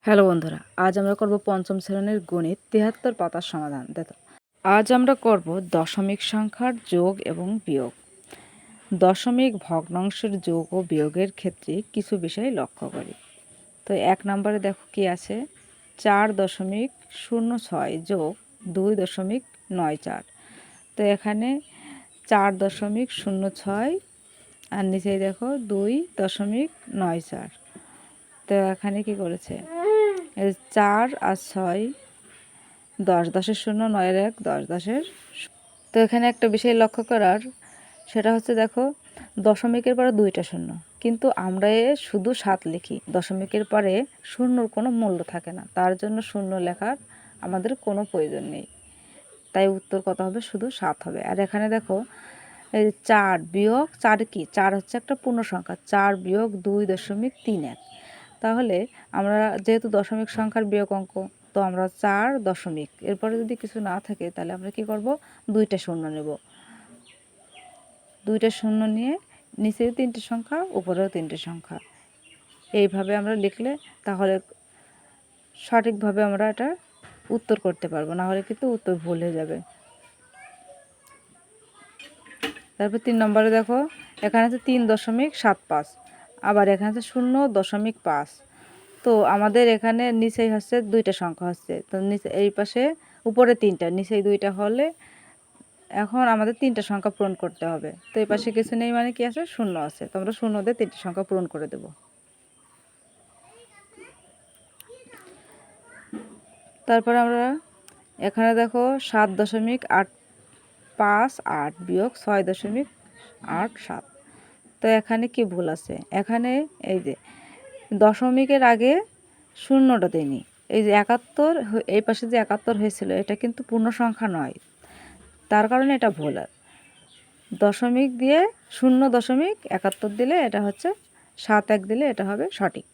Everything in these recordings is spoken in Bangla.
হ্যালো বন্ধুরা, আজ আমরা করব পঞ্চম শ্রেণীর গণিত ৭৩ পাতার সমাধান। দেখো, আজ আমরা করব দশমিক সংখ্যার যোগ এবং বিয়োগ। দশমিক ভগ্নাংশের যোগ ও বিয়োগের ক্ষেত্রে কিছু বিষয় লক্ষ্য করি। তো ১ নম্বরে দেখো কি আছে, ৪.০৬ যোগ ২.৯৪। তো এখানে ৪.০৬ আর নিচেই দেখো ২.৯৪। তো এখানে কি করেছে, ৪ আর ৬ 10, 10-এর 0, 9-এর 1, 10, 10-এর। তো এখানে একটা বিষয় লক্ষ্য করার, সেটা হচ্ছে দেখো দশমিকের পরে 2টা শূন্য, কিন্তু আমরা শুধু 7 লিখি। দশমিকের পরে শূন্যর কোনো মূল্য থাকে না, তার জন্য শূন্য লেখার আমাদের কোনো প্রয়োজন নেই। তাই উত্তর কত হবে, শুধু 7 হবে। আর এখানে দেখো এই 4 বিয়োগ 4 কি, 4 হচ্ছে একটা পূর্ণ সংখ্যা। 4 বিয়োগ 2.31। তাহলে আমরা যেহেতু দশমিক সংখ্যার বিয়োগ অঙ্ক, তো আমরা 4 দশমিক, এরপরে যদি কিছু না থাকে তাহলে আমরা কি করব, 2টা শূন্য নেব। 2টা শূন্য নিয়ে নিচেও 3টে সংখ্যা, উপরেও 3টে সংখ্যা, এইভাবে আমরা লিখলে তাহলে সঠিকভাবে আমরা এটা উত্তর করতে পারবো, না হলে কিন্তু উত্তর ভুল হয়ে যাবে। তারপর 3 নম্বরে দেখো, এখানে আছে 3.75, আবার এখানে আছে 0.5। তো আমাদের এখানে নিচেই হচ্ছে 2টা সংখ্যা হচ্ছে, তো নিচে এই পাশে উপরে 3টা, নিচেই 2টা হলে এখন আমাদের 3টা সংখ্যা পূরণ করতে হবে। তো এই পাশে কিছু নেই মানে কি আছে, শূন্য আছে, তো আমরা শূন্য দিয়ে 3টে সংখ্যা পূরণ করে দেব। তারপর আমরা এখানে দেখো 7.858 বিয়োগ 6.87। তো এখানে কি ভুল আছে, এখানে এই যে দশমিকের আগে শূন্যটা দিইনি। এই যে 71, এই পাশে যে 71 হয়েছিল, এটা কিন্তু পূর্ণ সংখ্যা নয়, তার কারণে এটা ভুল। আর দশমিক দিয়ে 0.71 দিলে এটা হচ্ছে 71 দিলে এটা হবে সঠিক।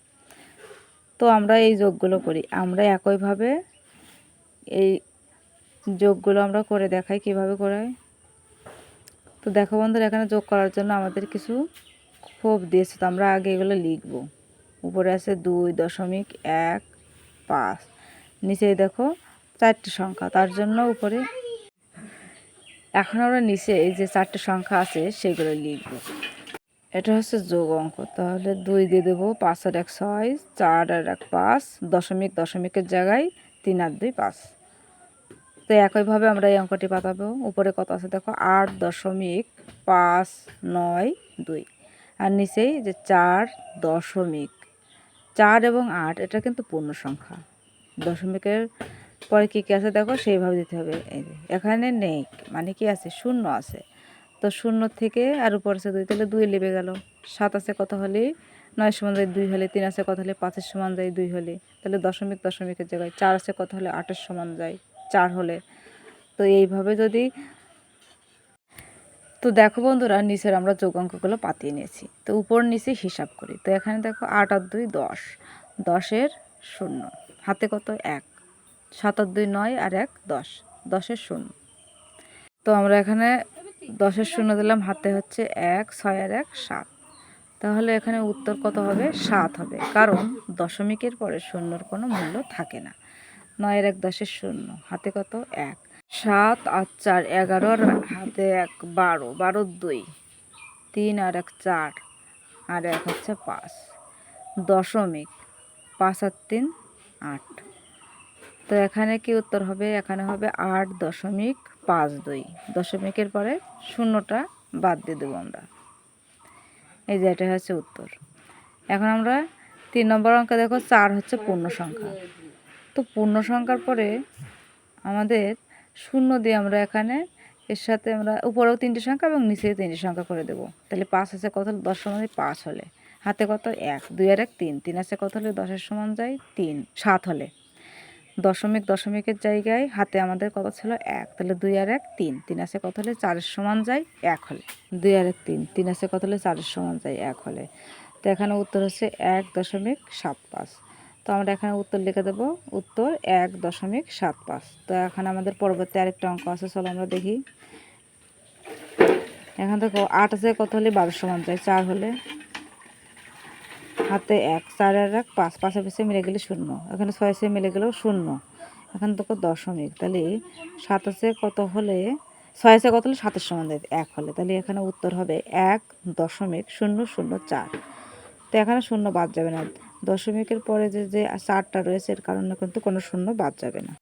তো আমরা এই যোগগুলো করি, আমরা একইভাবে এই যোগগুলো আমরা করে দেখাই কিভাবে করাই। তো দেখো বন্ধুরা, এখানে যোগ করার জন্য আমাদের কিছু ক্ষোভ দিয়েছে, তো আমরা আগে এগুলো লিখব। উপরে আছে 2.15, নিচে দেখো 4টে সংখ্যা, তার জন্য উপরে। এখন আমরা নিচে এই যে 4টে সংখ্যা আছে সেগুলো লিখব। এটা হচ্ছে যোগ অঙ্ক, তাহলে 2 দিয়ে দেবো, 5 আর 1 6, 4 আর 1 5, দশমিক দশমিকের জায়গায় 3 আর 2 5। তো একইভাবে আমরা এই অঙ্কটি পাতাবো। উপরে কত আছে দেখো, 8.592, আর নিচেই যে 4 এবং 8, এটা কিন্তু পূর্ণ সংখ্যা। দশমিকের পরে কী কী আছে দেখো, সেইভাবে দিতে হবে। এই যে এখানে নেই মানে কি আছে, শূন্য আছে, তো শূন্য থেকে আর উপর আছে 2, তাহলে 2 লেবে গেল। 7 আছে কত হলে 9 সমান যায় 2 হলে, 3 আছে কত হলে 5 সমান যায় 2 হলে, তাহলে দশমিক দশমিকের জায়গায় 4 আছে কত হলে 8 সমান যায় 4 হলে। তো এইভাবে যদি, তো দেখো বন্ধুরা, নিচের আমরা যোগ অঙ্কগুলো পাতিয়ে নিয়েছি, তো উপর নিচে হিসাব করি। তো এখানে দেখো 8 আর 2 10, 10-এর 0, হাতে কত 1, 7 আর 2 9 আর 1 10, 10-এর 0। তো আমরা এখানে 10-এর 0 দিলাম, হাতে হচ্ছে 1, 6 আর 1 7। তাহলে এখানে উত্তর কত হবে, 7 হবে, কারণ দশমিকের পরে শূন্যর কোনো মূল্য থাকে না। 9 আর 1 10-এর 0, হাতে কত 1, 7 আর 4 11, আর হাতে 1 12, 12-এর 2, 3 আর 1 4, আর 1 হচ্ছে 5, দশমিক 5 আর 3 8। তো এখানে কি উত্তর হবে, এখানে হবে 8.52। দশমিকের পরে শূন্যটা বাদ দিয়ে দেবো আমরা। এই যে এটা হচ্ছে উত্তর। এখন আমরা 3 নম্বর অঙ্কে দেখো, 4 হচ্ছে পূর্ণ সংখ্যা। তো পূর্ণ সংখ্যার পরে আমাদের শূন্য দিয়ে আমরা এখানে এর সাথে আমরা উপরেও 3টে সংখ্যা এবং নিচেও 3টে সংখ্যা করে দেবো। তাহলে 5 আছে কত হলে 10 সমান 5 হলে, হাতে কত 1, 2 আর 1 3, 3 আছে কত হলে 10-এর সমান যায় 3 7 হলে, দশমিক দশমিকের জায়গায় হাতে আমাদের কত ছিল 1, তাহলে 2 আর 1 3, 3 আছে কত হলে 4-এর সমান যায় 1 হলে, 2 আর 1 3, 3 আছে কত হলে 4-এর সমান যায় 1 হলে। তো এখানে উত্তর হচ্ছে 1.75। তো আমরা এখানে উত্তর লিখে দেবো, উত্তর 1.75। তো এখানে আমাদের পরবর্তী আরেকটা অঙ্ক আছে, চলো আমরা দেখি। এখান থেকে 8 আছে কত হলে 12 সমান যায় 4 হলে, হাতে 1, 4 আর 1 5, 5 পিছে মিলে গেলে 0, এখানে 6 সে মিলে গেলেও 0, এখানে দেখো দশমিক, তাহলে 7 আছে কত হলে 6 আছে কত হলে 7 সমান 1 হলে, তাহলে এখানে উত্তর হবে 1.004। তো এখানে শূন্য বাদ যাবে না, দশমিকের পরে যে 4টা রয়েছে এর কারণে কিন্তু কোনো শূন্য বাদ যাবে না।